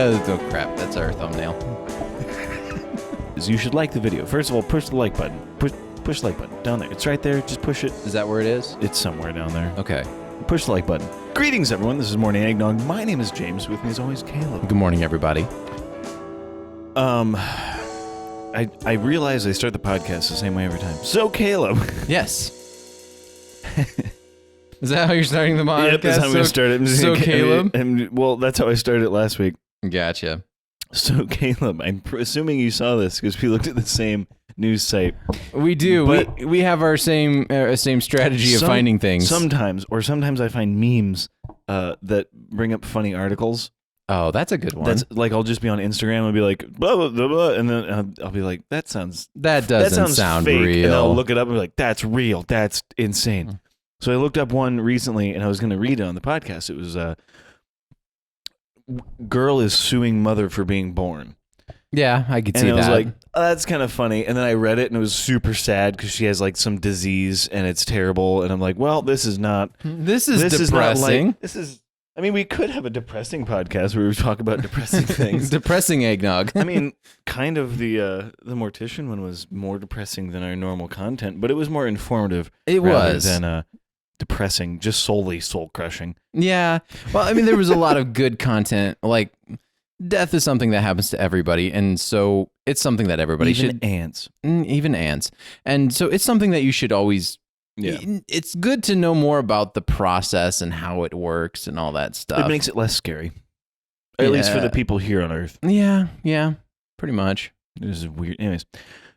Oh crap, that's our thumbnail. You should like the video. First of all, push the like button. Push the like button down there. It's right there. Just push it. Is that where it is? It's somewhere down there. Okay. Push the like button. Greetings, everyone. This is Morning Eggnog. My name is James. With me, as always, Caleb. Good morning, everybody. I realize I start the podcast the same way every time. So, Caleb. Yes. Is that how you're starting the podcast? Yep, that's how I'm going to start it. So, Caleb? Well, that's how I started it last week. Gotcha. So, Caleb, I'm assuming you saw this because we looked at the same news site. We do. But we have our same strategy of finding things. Sometimes I find memes that bring up funny articles. Oh, that's a good one. That's like I'll just be on Instagram and be like blah blah blah, blah and then I'll be like that doesn't sound fake. real. And I'll look it up and be like that's real. That's insane. So I looked up one recently and I was going to read it on the podcast. It was girl is suing mother for being born. Yeah, I could see that. And I was like, oh, that's kind of funny. And then I read it and it was super sad because she has like some disease and it's terrible. And I'm like, well, this is depressing. I mean, we could have a depressing podcast where we talk about depressing things. Depressing eggnog. I mean, kind of the mortician one was more depressing than our normal content, but it was more informative. It was than depressing, just solely soul crushing. Yeah. Well, I mean, there was a lot of good content. Like, death is something that happens to everybody, and so it's something that everybody should. Even ants. And so it's something that you should always. Yeah. It's good to know more about the process and how it works and all that stuff. It makes it less scary. At least for the people here on Earth. Yeah, pretty much. This is weird. Anyways,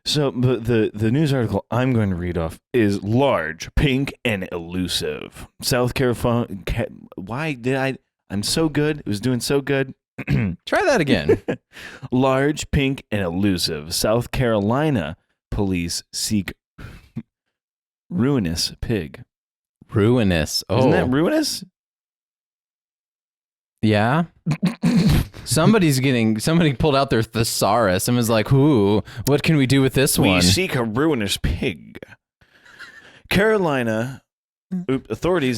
so the news article I'm going to read off is large, pink, and elusive. South Carolina. I'm so good. It was doing so good. Try that again. Large, pink, and elusive. South Carolina police seek ruinous pig. Ruinous. Oh. Isn't that ruinous? Yeah. Somebody pulled out their thesaurus and was like, ooh, what can we do with this one? We seek a ruinous pig. Authorities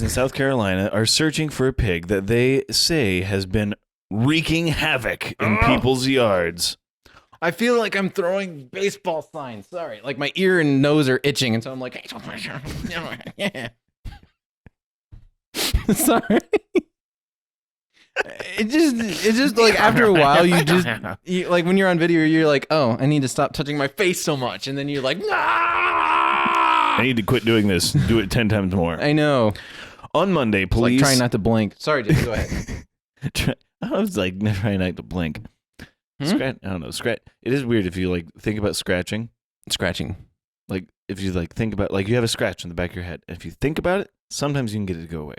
in South Carolina are searching for a pig that they say has been wreaking havoc in people's yards. I feel like I'm throwing baseball signs. Sorry. Like my ear and nose are itching, and so I'm like, yeah. Sorry. It's just like after a while, you like when you're on video, you're like, oh, I need to stop touching my face so much. And then you're like, I need to quit doing this. Do it 10 times more. I know. On Monday, police. It's like trying not to blink. Sorry, Jay, go ahead. I was like trying not to blink. I don't know. Scratch. It is weird if you like think about scratching. Like if you like think about like you have a scratch in the back of your head. If you think about it, sometimes you can get it to go away.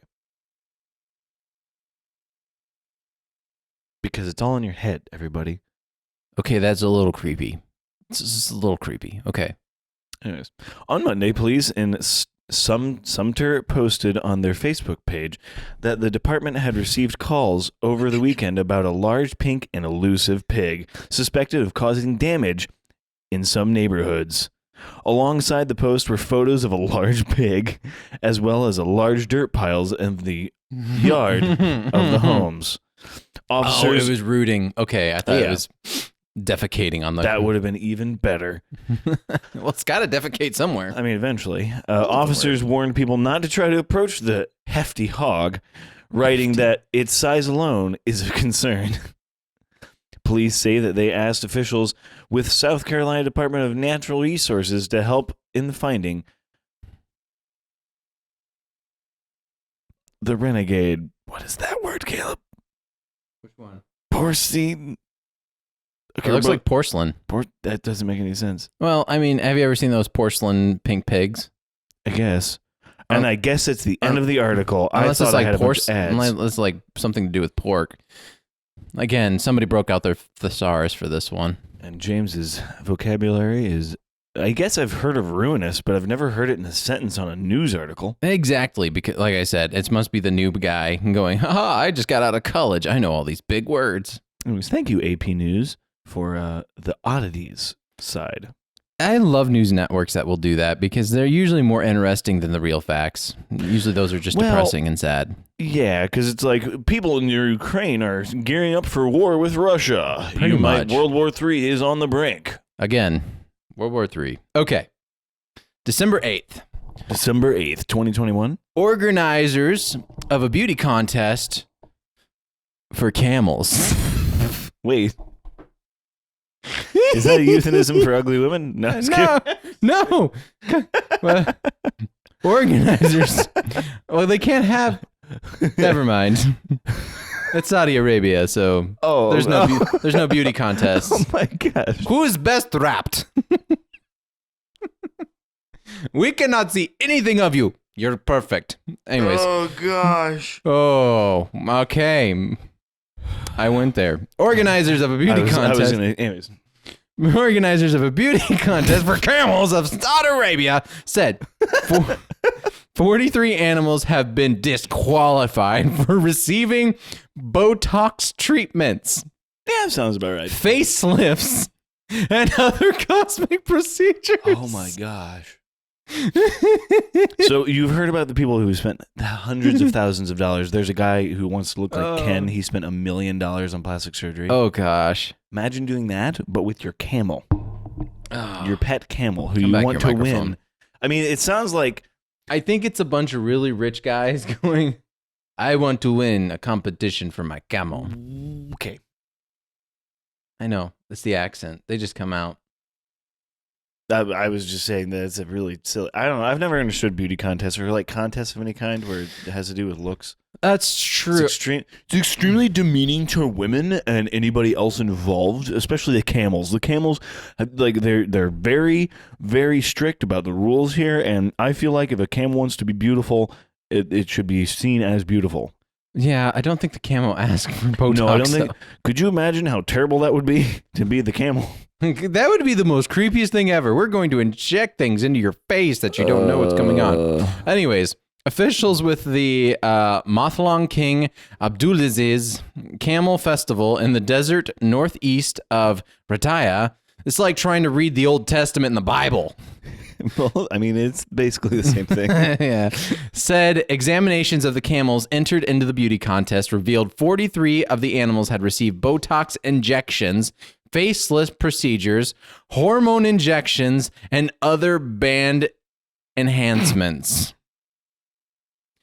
Because it's all in your head, everybody. Okay, that's a little creepy. It's just a little creepy. Okay. Anyways, on Monday, police in Sumter posted on their Facebook page that the department had received calls over the weekend about a large, pink, and elusive pig suspected of causing damage in some neighborhoods. Alongside the post were photos of a large pig, as well as a large dirt piles in the yard of the homes. Officers, it was rooting. Okay, I thought it was defecating on the... That would have been even better. Well, it's got to defecate somewhere. I mean, eventually. Officers warned people not to try to approach the hefty hog, writing that its size alone is a concern. Police say that they asked officials with South Carolina Department of Natural Resources to help in the finding. The renegade. What is that word, Caleb? Which one? Porcine. Okay, it looks like porcelain. That doesn't make any sense. Well, I mean, have you ever seen those porcelain pink pigs? I guess. And I guess it's the end of the article. Unless I thought it's like I had a bunch of ads. Unless it's like something to do with pork. Again, somebody broke out their thesaurus for this one. And James's vocabulary is, I guess I've heard of ruinous, but I've never heard it in a sentence on a news article. Exactly, because like I said, it must be the noob guy going, haha, I just got out of college. I know all these big words. Anyways, thank you, AP News, for the oddities side. I love news networks that will do that because they're usually more interesting than the real facts. Usually those are just depressing and sad. Yeah, because it's like people in Ukraine are gearing up for war with Russia. Pretty much. World War III is on the brink. Again, World War III. Okay. December 8th. December 8th, 2021. Organizers of a beauty contest for camels. Wait. Is that a euphemism for ugly women? No. No. Well, organizers. Well, they can't have. Never mind. It's Saudi Arabia, so there's no beauty contest. Oh my gosh. Who is best wrapped? We cannot see anything of you. You're perfect. Anyways. Oh gosh. Oh, okay. I went there. Organizers of a beauty contest. Anyways. Organizers of a beauty contest for camels of Saudi Arabia said 43 animals have been disqualified for receiving Botox treatments. Yeah, sounds about right. Facelifts and other cosmetic procedures. Oh my gosh. So you've heard about the people who spent hundreds of thousands of dollars. There's a guy who wants to look like Ken. He spent $1 million on plastic surgery. Oh gosh. Imagine doing that, but with your camel. Your pet camel who Come you back want your to microphone. win. I mean, it sounds like... I think it's a bunch of really rich guys going, I want to win a competition for my camel. Okay. I know. It's the accent. They just come out. I was just saying that it's a really silly... I don't know. I've never understood beauty contests or like contests of any kind where it has to do with looks. That's true. It's extremely demeaning to women and anybody else involved, especially the camels. The camels, like they're very, very strict about the rules here, and I feel like if a camel wants to be beautiful, it should be seen as beautiful. Yeah, I don't think the camel asked for Botox. No, I don't think. Could you imagine how terrible that would be to be the camel? That would be the most creepiest thing ever. We're going to inject things into your face that you don't know what's coming on. Anyways, officials with the Mothlong King Abdulaziz Camel Festival in the desert northeast of Rataya. It's like trying to read the Old Testament in the Bible. Well, I mean, it's basically the same thing. Yeah. Said examinations of the camels entered into the beauty contest revealed 43 of the animals had received Botox injections, facelift procedures, hormone injections, and other banned enhancements.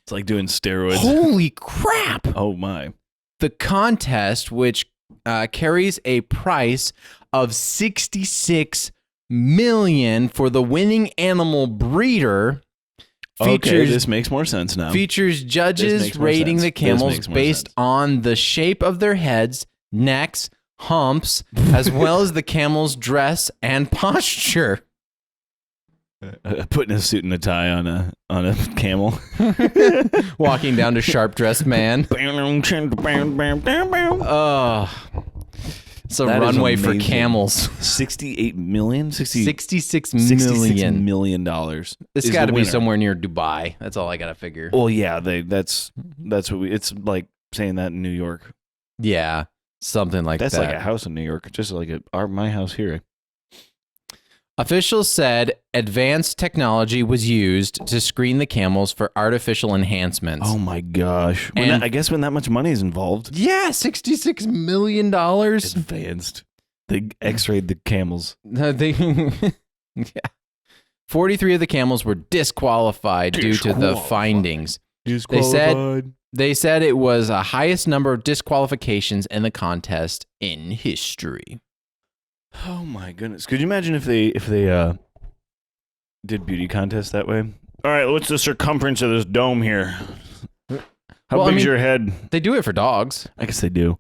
It's like doing steroids. Holy crap! Oh my. The contest, which carries a price of $66 million for the winning animal breeder, features this makes more sense now. Features judges rating the camels based on the shape of their heads, necks, humps, as well as the camel's dress and posture. Putting a suit and a tie on a camel. Walking down to sharp dressed man. Oh, it's a runway for camels. 68 million? $66 million. $66 million. It's got to be somewhere near Dubai. That's all I got to figure. Well, yeah, that's what it's like saying that in New York. Yeah, something like that. That's like a house in New York, just like my house here. Officials said advanced technology was used to screen the camels for artificial enhancements. Oh my gosh. I guess when that much money is involved. Yeah, $66 million. Advanced. They x-rayed the camels. Yeah. 43 of the camels were disqualified due to the findings. They said it was the highest number of disqualifications in the contest in history. Oh my goodness! Could you imagine if they did beauty contests that way? All right, what's the circumference of this dome here? How big's your head? They do it for dogs. I guess they do.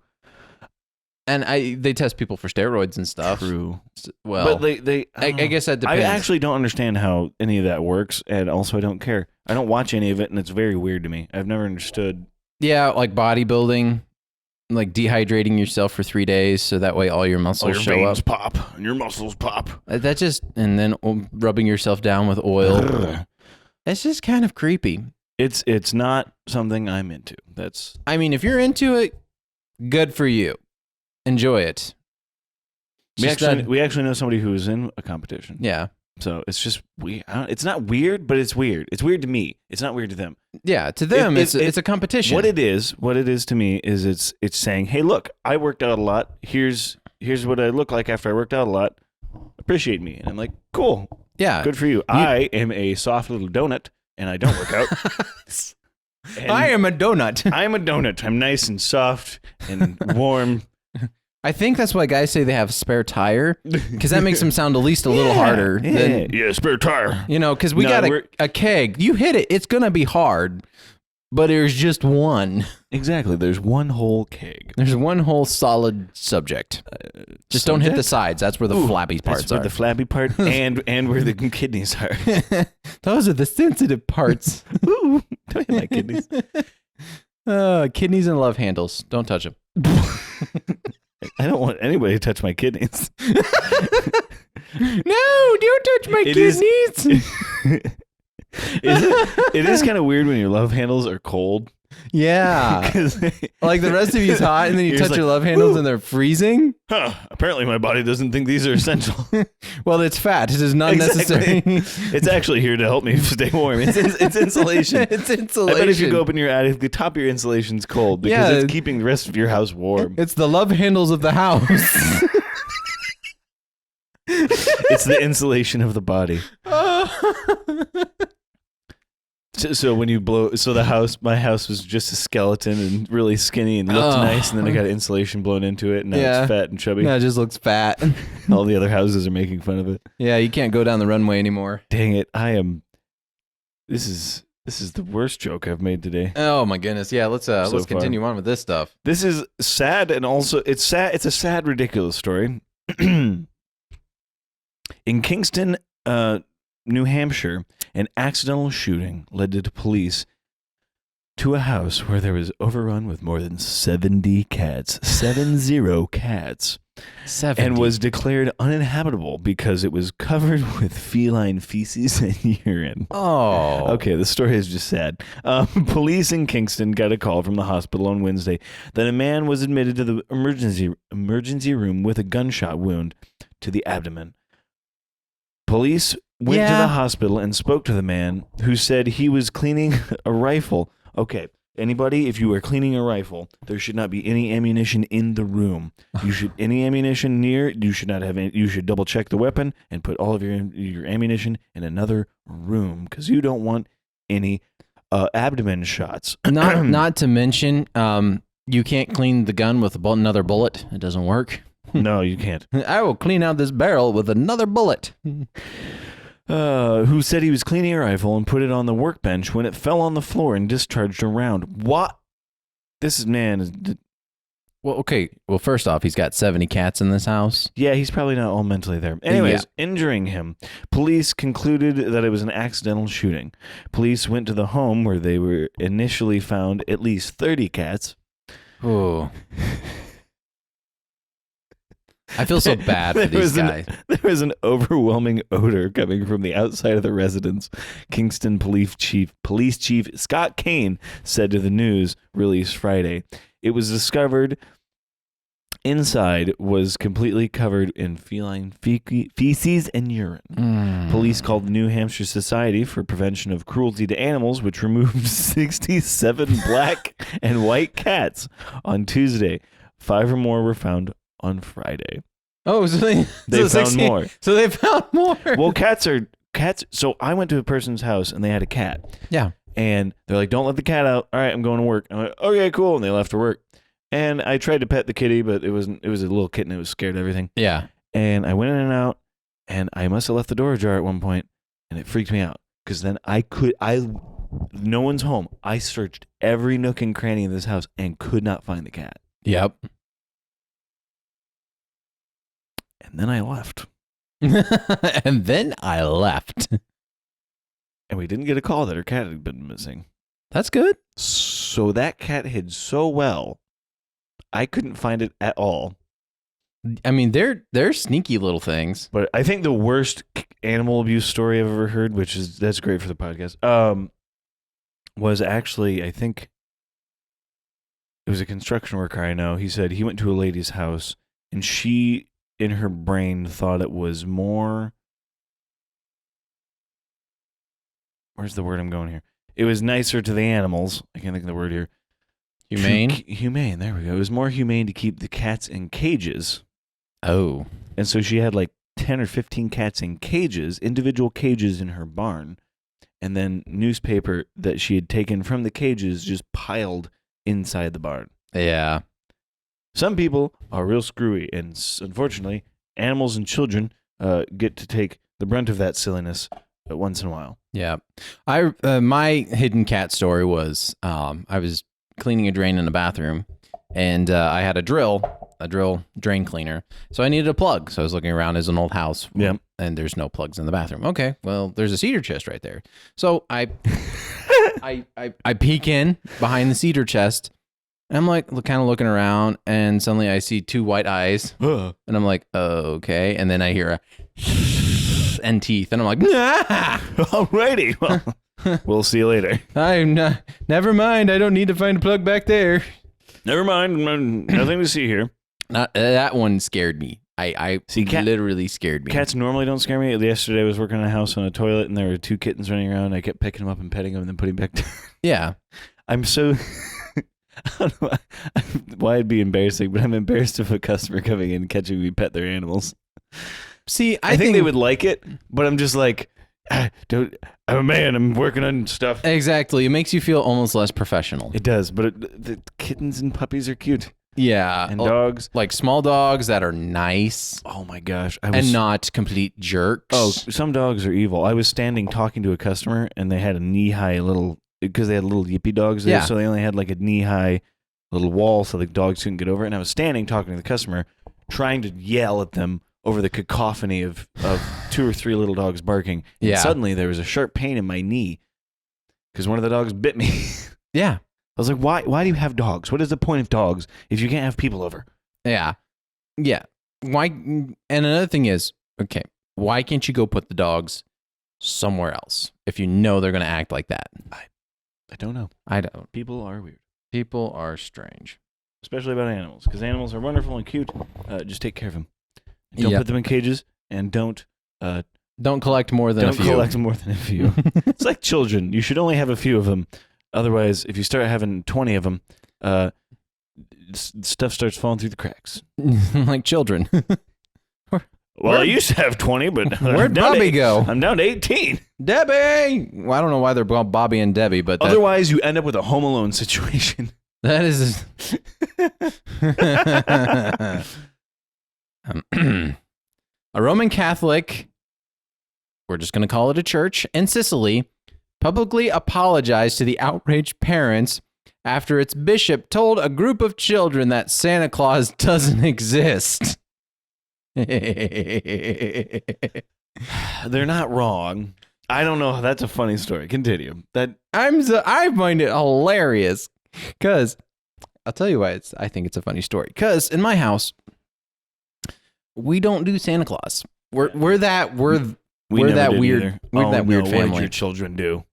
And they test people for steroids and stuff. True. Well, but I guess that depends. I actually don't understand how any of that works, and also I don't care. I don't watch any of it, and it's very weird to me. I've never understood. Yeah, like bodybuilding. Like dehydrating yourself for 3 days so that way all your muscles show up. Your veins pop and your muscles pop. And then rubbing yourself down with oil. It's just kind of creepy. It's not something I'm into. I mean, if you're into it, good for you. Enjoy it. We actually know somebody who was in a competition. Yeah. So it's just weird. It's not weird, but it's weird. It's weird to me. It's not weird to them. Yeah, to them, it's a competition. What it is to me is it's saying, hey, look, I worked out a lot. Here's what I look like after I worked out a lot. Appreciate me. And I'm like, cool. Yeah. Good for you. I am a soft little donut, and I don't work out. I am a donut. I'm a donut. I'm nice and soft and warm. I think that's why guys say they have spare tire, because that makes them sound at least a little harder. Yeah, spare tire. Because we got a keg. You hit it, it's going to be hard, but there's just one. Exactly. There's one whole keg. There's one whole solid subject. Just don't hit the sides. That's where the flabby parts that's where are. The flabby part and where the kidneys are. Those are the sensitive parts. Ooh, don't hit my kidneys. Kidneys and love handles. Don't touch them. I don't want anybody to touch my kidneys. No, don't touch my kidneys. It is kind of weird when your love handles are cold. Yeah. Like the rest of you's hot, and then you touch your love handles and they're freezing. Apparently my body doesn't think these are essential. Well, it's fat. It is not necessary. It's actually here to help me stay warm. It's insulation. It's insulation. I bet if you go up in your attic, the top of your insulation's cold because it's keeping the rest of your house warm. It's the love handles of the house. It's the insulation of the body. So when you blow, my house was just a skeleton and really skinny and looked nice, and then I got insulation blown into it, and now it's fat and chubby. Yeah, it just looks fat. All the other houses are making fun of it. Yeah, you can't go down the runway anymore. Dang it! This is the worst joke I've made today. Oh my goodness! Yeah, let's continue on with this stuff. This is sad, and also it's sad. It's a sad, ridiculous story. In Kingston, New Hampshire, an accidental shooting led to police to a house where there was overrun with more than 70 cats. 70 cats. 70. And was declared uninhabitable because it was covered with feline feces and urine. Oh. Okay, the story is just sad. Police in Kingston got a call from the hospital on Wednesday that a man was admitted to the emergency room with a gunshot wound to the abdomen. Police went to the hospital and spoke to the man, who said he was cleaning a rifle. Okay, anybody, if you are cleaning a rifle, there should not be any ammunition in the room. You should you should not have any. You should double check the weapon and put all of your ammunition in another room, because you don't want any abdomen shots. Not to mention, you can't clean the gun with another bullet. It doesn't work. No, you can't. I will clean out this barrel with another bullet. Who said he was cleaning a rifle and put it on the workbench when it fell on the floor and discharged a round. What? This man is... Well, okay. Well, first off, he's got 70 cats in this house. Yeah, he's probably not all mentally there. Anyways, injuring him. Police concluded that it was an accidental shooting. Police went to the home where they were initially found at least 30 cats. Oh. I feel so bad for these guys. There was an overwhelming odor coming from the outside of the residence. Kingston Police Chief Scott Kane said to the news released Friday. It was discovered inside was completely covered in feline feces and urine. Police called the New Hampshire Society for Prevention of Cruelty to Animals, which removed 67 black and white cats on Tuesday. 5 or more were found on Friday. Oh, so they found more. So they found more. Well, cats. So I went to a person's house and they had a cat. Yeah. And they're like, "Don't let the cat out." All right, I'm going to work. I'm like, "Okay, cool." And they left for work. And I tried to pet the kitty, but it was a little kitten. It was scared of everything. Yeah. And I went in and out, and I must have left the door ajar at one point, and it freaked me out because then no one's home. I searched every nook and cranny in this house and could not find the cat. Yep. And then I left. And we didn't get a call that her cat had been missing. That's good. So that cat hid so well, I couldn't find it at all. I mean, they're sneaky little things. But I think the worst animal abuse story I've ever heard, that's great for the podcast, was actually, I think, it was a construction worker I know. He said he went to a lady's house, and she in her brain thought it was more. Where's the word I'm going here? It was nicer to the animals. I can't think of the word here. Humane? Humane. There we go. It was more humane to keep the cats in cages. Oh. And so she had like 10 or 15 cats in cages, individual cages in her barn. And then newspaper that she had taken from the cages just piled inside the barn. Yeah. Some people are real screwy, and unfortunately, animals and children get to take the brunt of that silliness once in a while. Yeah. My hidden cat story was I was cleaning a drain in a bathroom, and I had a drill drain cleaner. So I needed a plug. So I was looking around as an old house. Yeah. And there's no plugs in the bathroom. Okay, well, there's a cedar chest right there. So I peek in behind the cedar chest, and I'm like kind of looking around, and suddenly I see two white eyes, and I'm like, okay. And then I hear a and teeth, and I'm like, nah. Alrighty, well, we'll see you later. Never mind. I don't need to find a plug back there. Never mind. Nothing to see here. Not that one scared me. I see, literally scared me. Cats normally don't scare me. Yesterday I was working in a house on a toilet, and there were two kittens running around. I kept picking them up and petting them and then putting them back down. Yeah. I'm so... I don't know why it'd be embarrassing, but I'm embarrassed of a customer coming in and catching me pet their animals. See, I think they would like it, but I'm just like, I'm a man. I'm working on stuff. Exactly. It makes you feel almost less professional. It does, but the kittens and puppies are cute. Yeah. And dogs. Like small dogs that are nice. Oh my gosh. And not complete jerks. Oh, some dogs are evil. I was standing talking to a customer, and they had a knee-high little, because they had little yippy dogs there, so they only had like a knee-high little wall so the dogs couldn't get over it. And I was standing talking to the customer, trying to yell at them over the cacophony of 2 or 3 little dogs barking. And suddenly there was a sharp pain in my knee because one of the dogs bit me. Yeah. I was like, why do you have dogs? What is the point of dogs if you can't have people over? Yeah. Yeah. Why? And another thing is, okay, why can't you go put the dogs somewhere else if you know they're going to act like that? I don't know. I don't. People are weird. People are strange. Especially about animals, because animals are wonderful and cute. Just take care of them. Don't put them in cages, and don't collect more than a few. Don't collect more than a few. It's like children. You should only have a few of them. Otherwise, if you start having 20 of them, stuff starts falling through the cracks. Like children. I used to have 20, but where'd Bobby go? I'm down to 18. Debbie! Well, I don't know why they're called Bobby and Debbie, but otherwise you end up with a Home Alone situation. That is... A Roman Catholic, we're just going to call it a church, in Sicily, publicly apologized to the outraged parents after its bishop told a group of children that Santa Claus doesn't exist. They're not wrong. I don't know. That's a funny story. Continue. I find it hilarious because I'll tell you why I think it's a funny story. Because in my house, we don't do Santa Claus. We're that weird family. What did your children do?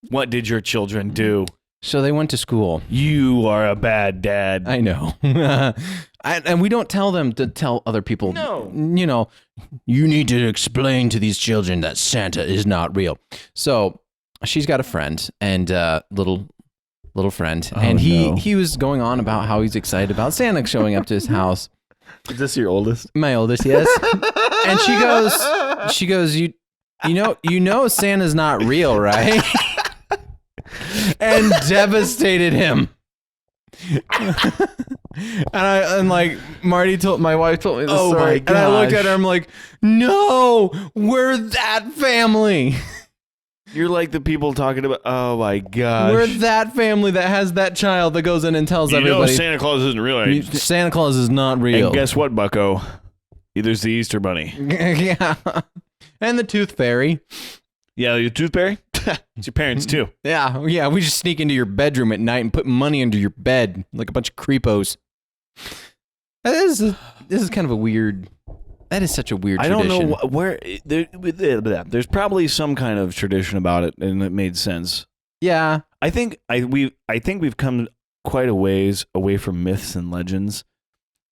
What did your children do? So they went to school. You are a bad dad. I know. And we don't tell them to tell other people. No. You know, you need to explain to these children that Santa is not real. So she's got a friend and little friend. And he was going on about how he's excited about Santa showing up to his house. Is this your oldest? My oldest, yes. And she goes, you know Santa's not real, right? And devastated him. and like my wife told me this story, and I looked at her, I'm like, no, we're that family. You're like the people talking about, oh my gosh. We're that family that has that child that goes in and tells everybody. Santa Claus isn't real. Santa Claus is not real. And guess what, bucko? There's the Easter Bunny. Yeah. And the Tooth Fairy. Yeah, your Tooth Fairy? It's your parents too. Yeah, we just sneak into your bedroom at night and put money under your bed like a bunch of creepos. This is kind of a weird... That is such a weird tradition. I don't know where... There's probably some kind of tradition about it, and it made sense. Yeah. I think we've come quite a ways away from myths and legends,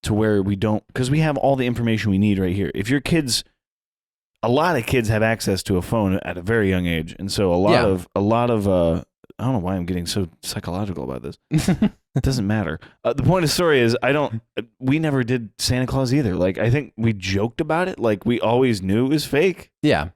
to where we don't, because we have all the information we need right here. If your kids, a lot of kids have access to a phone at a very young age, and so a lot of I don't know why I'm getting so psychological about this. It doesn't matter. The point of the story is we never did Santa Claus either. Like, I think we joked about it. Like, we always knew it was fake. Yeah.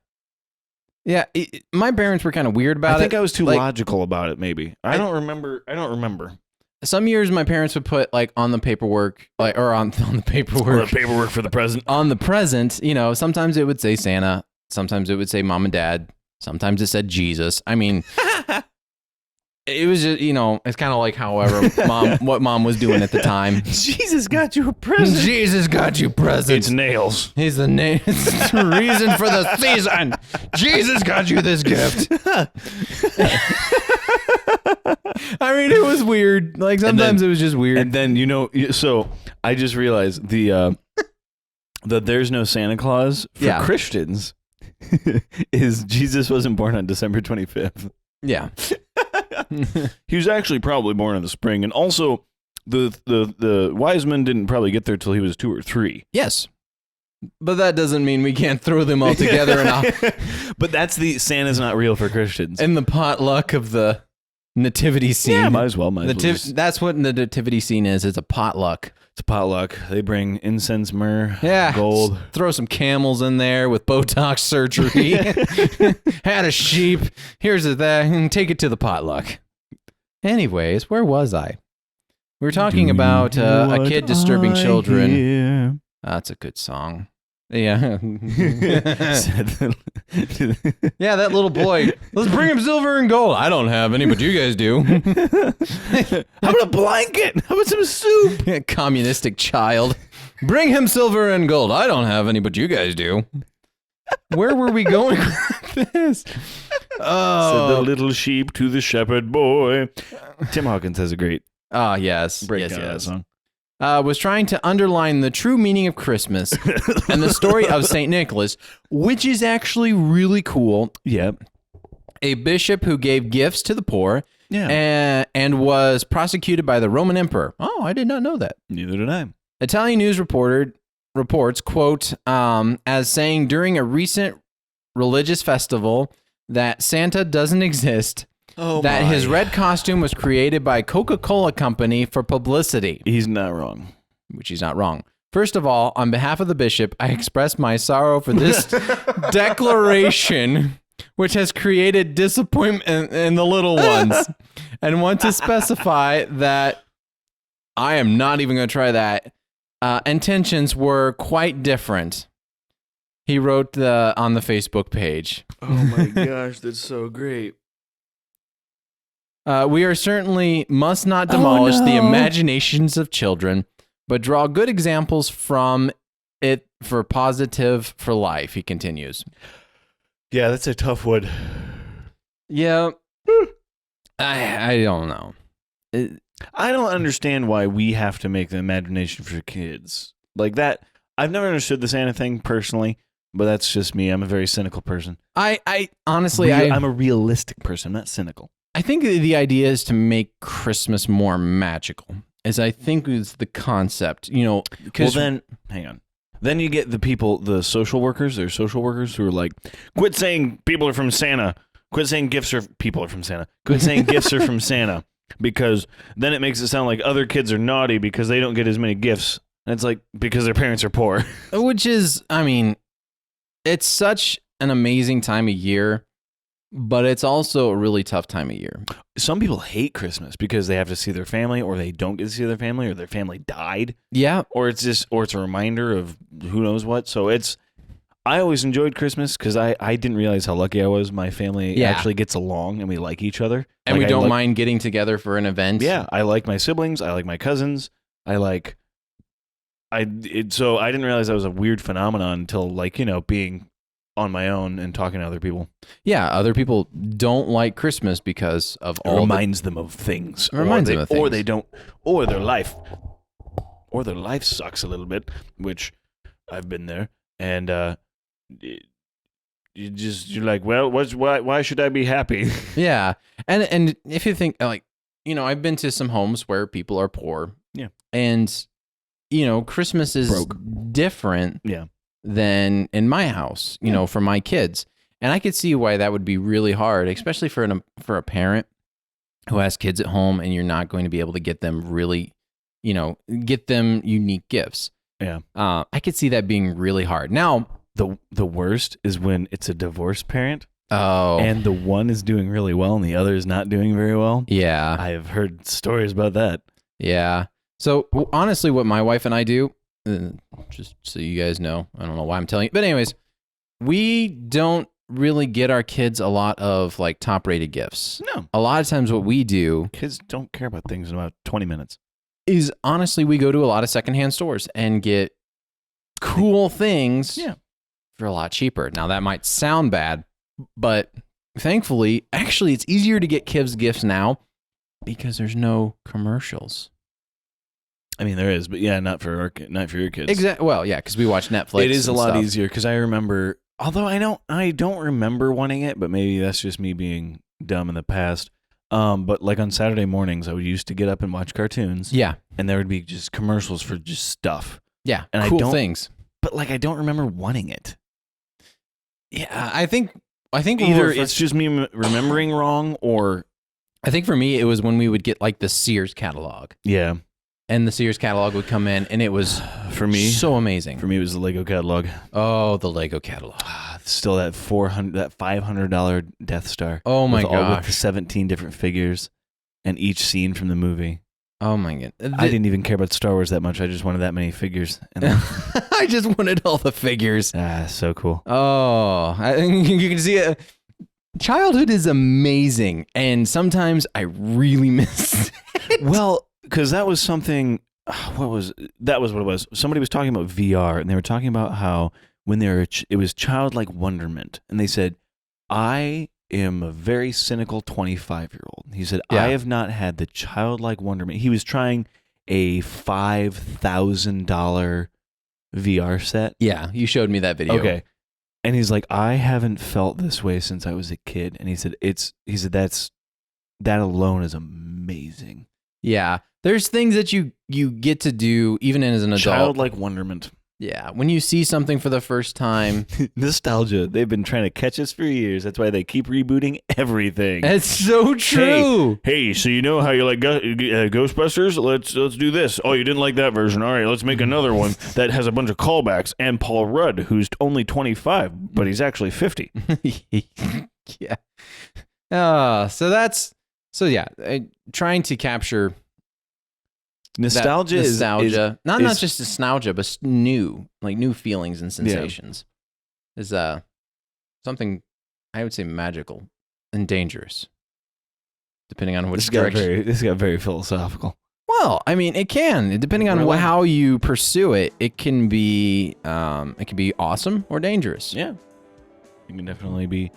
Yeah, my parents were kind of weird about it. I think I was too logical about it, maybe. I don't remember. Some years my parents would put like on the paperwork, like, or on the paperwork. On the paperwork for the present. On the present, you know, sometimes it would say Santa, sometimes it would say mom and dad, sometimes it said Jesus. I mean, it was just, you know, it's kind of like what mom was doing at the time. Jesus got you a present. Jesus got you presents. It's nails. He's the it's the reason for the season. Jesus got you this gift. I mean, it was weird. Like, sometimes it was just weird. And then, you know, so I just realized that there's no Santa Claus for Christians is Jesus wasn't born on December 25th. Yeah. He was actually probably born in the spring. And also, the wise men didn't probably get there till he was 2 or 3. Yes. But that doesn't mean we can't throw them all together. But that's Santa's not real for Christians. And the potluck of the nativity scene. Yeah, might as well. That's what the nativity scene is. It's a potluck. It's a potluck. They bring incense, myrrh, gold. Throw some camels in there with Botox surgery. Had a sheep. Here's that. Take it to the potluck. Anyways, where was I? We were talking about a kid disturbing children. That's a good song. Yeah. Yeah, that little boy. Let's bring him silver and gold. I don't have any, but you guys do. How about a blanket? How about some soup? Communistic child. Bring him silver and gold. I don't have any, but you guys do. Where were we going with this? Oh. Said the little sheep to the shepherd boy. Tim Hawkins has a great breakdown of that song. Was trying to underline the true meaning of Christmas and the story of St. Nicholas, which is actually really cool. Yep. A bishop who gave gifts to the poor and was prosecuted by the Roman emperor. Oh, I did not know that. Neither did I. Italian news reports, quote, as saying during a recent religious festival that Santa doesn't exist. That his red costume was created by Coca-Cola Company for publicity. He's not wrong. Which he's not wrong. First of all, on behalf of the bishop, I express my sorrow for this declaration, which has created disappointment in the little ones, and want to specify that I am not even going to try that. Intentions were quite different. He wrote on the Facebook page. Oh my gosh, that's so great. We are certainly must not demolish the imaginations of children, but draw good examples from it for positive for life, he continues. Yeah, that's a tough one. Yeah. I don't know. I don't understand why we have to make the imagination for kids. Like that, I've never understood the Santa thing personally, but that's just me. I'm a very cynical person. I honestly, I'm a realistic person. I'm not cynical. I think the idea is to make Christmas more magical, as I think is the concept, you know. Well, then, hang on. Then you get the social workers. There's social workers who are like, quit saying people are from Santa. Quit saying people are from Santa. Quit saying gifts are from Santa, because then it makes it sound like other kids are naughty because they don't get as many gifts. And it's like, because their parents are poor. Which is, I mean, it's such an amazing time of year. But it's also a really tough time of year. Some people hate Christmas because they have to see their family, or they don't get to see their family, or their family died. Yeah. Or it's a reminder of who knows what. So I always enjoyed Christmas because I didn't realize how lucky I was. My family actually gets along and we like each other. And we don't mind getting together for an event. Yeah. I like my siblings. I like my cousins. So I didn't realize that was a weird phenomenon until, like, you know, being on my own and talking to other people. Yeah, other people don't like Christmas because of it reminds them of things. Or they don't, or their life sucks a little bit, which I've been there. And you're like, well, why should I be happy? Yeah, and if you think, like, you know, I've been to some homes where people are poor. Yeah, and Christmas is different than in my house, for my kids. And I could see why that would be really hard, especially for a parent who has kids at home and you're not going to be able to get them really, get them unique gifts. Yeah. I could see that being really hard. Now, the worst is when it's a divorced parent. Oh. And the one is doing really well and the other is not doing very well. Yeah. I have heard stories about that. Yeah. So honestly, what my wife and I do, just so you guys know, I don't know why I'm telling you, but anyways, we don't really get our kids a lot of like top rated gifts. No. A lot of times what we do, kids don't care about things in about 20 minutes, is honestly, we go to a lot of secondhand stores and get cool things for a lot cheaper. Now that might sound bad, but thankfully, actually, it's easier to get kids gifts now because there's no commercials. I mean, there is, but not for your kids. Exactly. Well, yeah, because we watch Netflix. It is a lot stuff. easier because I remember, although I don't remember wanting it, but maybe that's just me being dumb in the past. But like on Saturday mornings, I would used to get up and watch cartoons. Yeah, and there would be just commercials for just stuff. Yeah, and cool things. But like, I don't remember wanting it. Yeah, I think either it's just me remembering wrong, or I think for me it was when we would get like the Sears catalog. Yeah. And the Sears catalog would come in, and it was for me so amazing. For me, it was the Lego catalog. Oh, the Lego catalog! Still that $500 Death Star. Oh my gosh! With the 17 different figures, and each scene from the movie. Oh my god! I didn't even care about Star Wars that much. I just wanted that many figures. And I just wanted all the figures. So cool. Oh, you can see it. Childhood is amazing, and sometimes I really miss it. Well, because that was something. What was what it was? Somebody was talking about VR, and they were talking about how when it was childlike wonderment, and they said, "I am a very cynical 25-year-old." He said, "I have not had the childlike wonderment." He was trying a $5,000 VR set. Yeah, you showed me that video. Okay. And he's like, "I haven't felt this way since I was a kid." And he said, that alone is amazing. Yeah. There's things that you get to do even as an adult. Childlike wonderment. Yeah. When you see something for the first time. Nostalgia. They've been trying to catch us for years. That's why they keep rebooting everything. That's so true. Hey, so you know how you like Ghostbusters? Let's do this. Oh, you didn't like that version. All right, let's make another one that has a bunch of callbacks. And Paul Rudd, who's only 25, but he's actually 50. Yeah. Trying to capture nostalgia is not just nostalgia, but new feelings and sensations is something I would say magical and dangerous, depending on which direction. This got very philosophical. Well, I mean, it can, depending on how you pursue it. It can be awesome or dangerous. Yeah, it can definitely be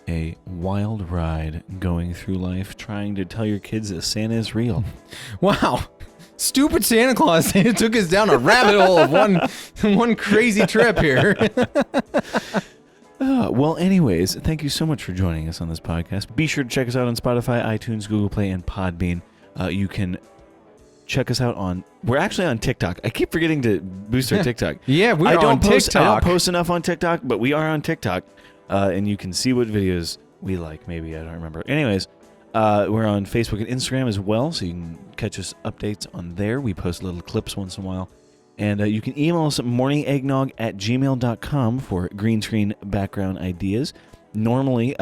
a wild ride going through life, trying to tell your kids that Santa is real. Wow. Stupid Santa Claus took us down a rabbit hole of one crazy trip here. Well, anyways, thank you so much for joining us on this podcast. Be sure to check us out on Spotify, iTunes, Google Play, and Podbean. You can check us out we're actually on TikTok. I keep forgetting to boost our TikTok. Yeah, we are on TikTok. I don't post enough on TikTok, but we are on TikTok. And you can see what videos we like. Maybe, I don't remember. Anyways, we're on Facebook and Instagram as well, so you can catch us updates on there. We post little clips once in a while. And you can email us at morningeggnog@gmail.com for green screen background ideas. Normally,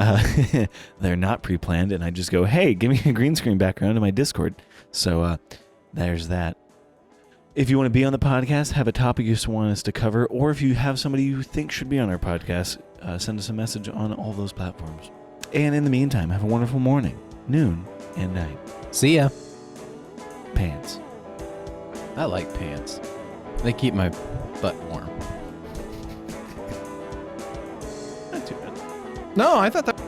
they're not pre-planned, and I just go, hey, give me a green screen background in my Discord. So there's that. If you want to be on the podcast, have a topic you want us to cover, or if you have somebody you think should be on our podcast, send us a message on all those platforms. And in the meantime, have a wonderful morning, noon, and night. See ya. Pants. I like pants. They keep my butt warm. Not too bad. No, I thought that